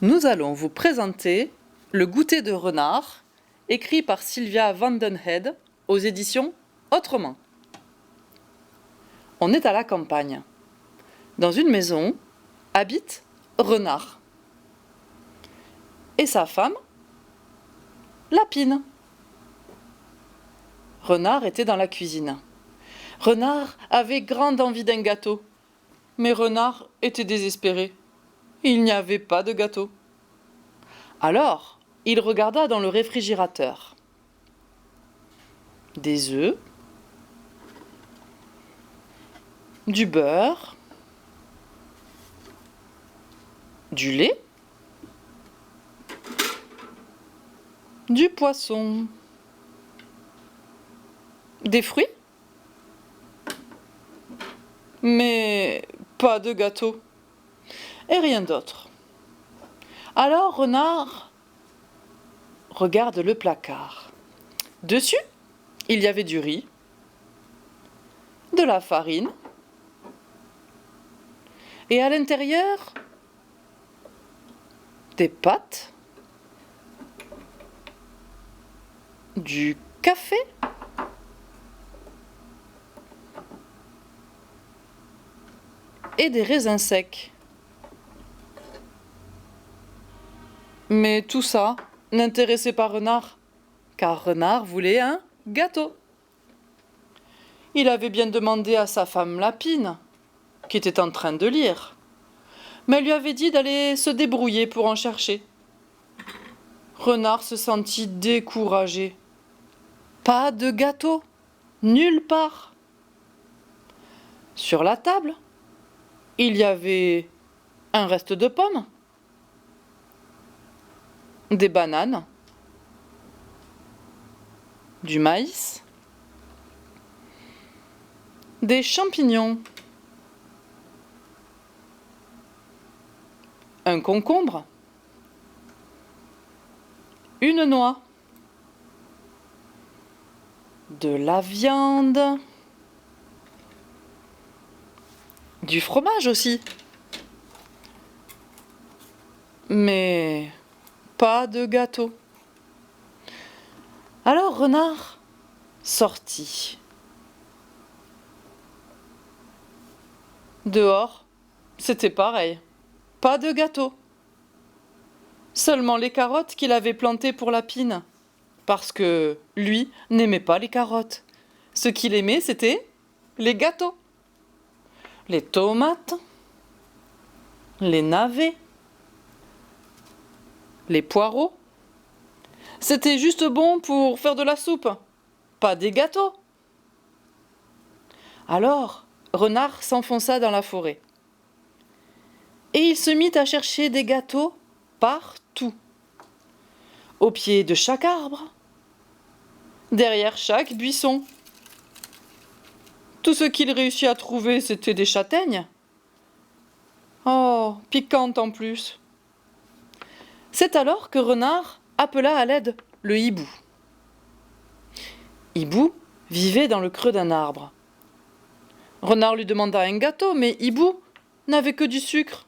Nous allons vous présenter Le goûter de renard, écrit par Sylvia Vandenheide aux éditions Autrement. On est à la campagne. Dans une maison habite Renard et sa femme, Lapine. Renard était dans la cuisine. Renard avait grande envie d'un gâteau, mais Renard était désespéré. Il n'y avait pas de gâteau. Alors, il regarda dans le réfrigérateur. Des œufs, du beurre, du lait, du poisson, des fruits, mais pas de gâteau et rien d'autre. Alors Renard regarde le placard. Dessus, il y avait du riz, de la farine, et à l'intérieur, des pâtes, du café, et des raisins secs. Mais tout ça n'intéressait pas Renard, car Renard voulait un gâteau. Il avait bien demandé à sa femme Lapine, qui était en train de lire, mais elle lui avait dit d'aller se débrouiller pour en chercher. Renard se sentit découragé. Pas de gâteau, nulle part. Sur la table, il y avait un reste de pommes, des bananes, du maïs, des champignons, un concombre, une noix, de la viande, du fromage aussi. Mais pas de gâteau. Alors Renard sortit. Dehors, c'était pareil. Pas de gâteau. Seulement les carottes qu'il avait plantées pour Lapine. Parce que lui n'aimait pas les carottes. Ce qu'il aimait, c'était les gâteaux. Les tomates, les navets, les poireaux. C'était juste bon pour faire de la soupe, pas des gâteaux. Alors, Renard s'enfonça dans la forêt. Et il se mit à chercher des gâteaux partout. Au pied de chaque arbre, derrière chaque buisson. Tout ce qu'il réussit à trouver, c'était des châtaignes. Oh, piquantes en plus. C'est alors que Renard appela à l'aide le hibou. Hibou vivait dans le creux d'un arbre. Renard lui demanda un gâteau, mais Hibou n'avait que du sucre.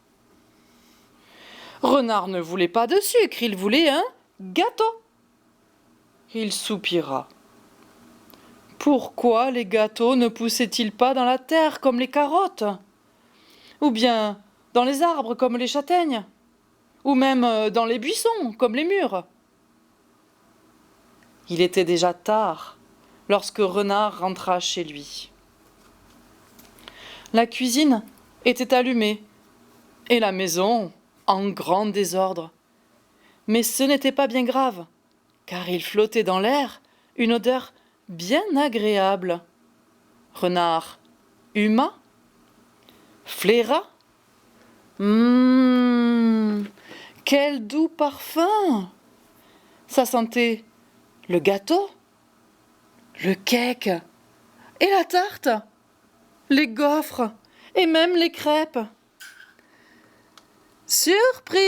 Renard ne voulait pas de sucre, il voulait un gâteau. Il soupira. Pourquoi les gâteaux ne poussaient-ils pas dans la terre comme les carottes? Ou bien dans les arbres comme les châtaignes? Ou même dans les buissons comme les mûres? Il était déjà tard lorsque Renard rentra chez lui. La cuisine était allumée et la maison en grand désordre. Mais ce n'était pas bien grave, car il flottait dans l'air une odeur bien agréable. Renard huma, flaira. Quel doux parfum! Ça sentait le gâteau, le cake et la tarte, les gaufres et même les crêpes. Surprise!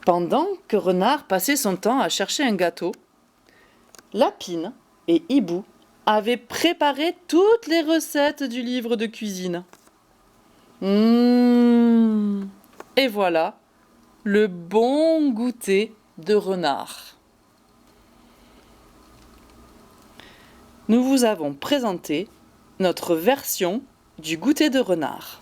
Pendant que Renard passait son temps à chercher un gâteau, Lapine et Hibou avaient préparé toutes les recettes du livre de cuisine. Et voilà le bon goûter de renard. Nous vous avons présenté notre version du goûter de renard.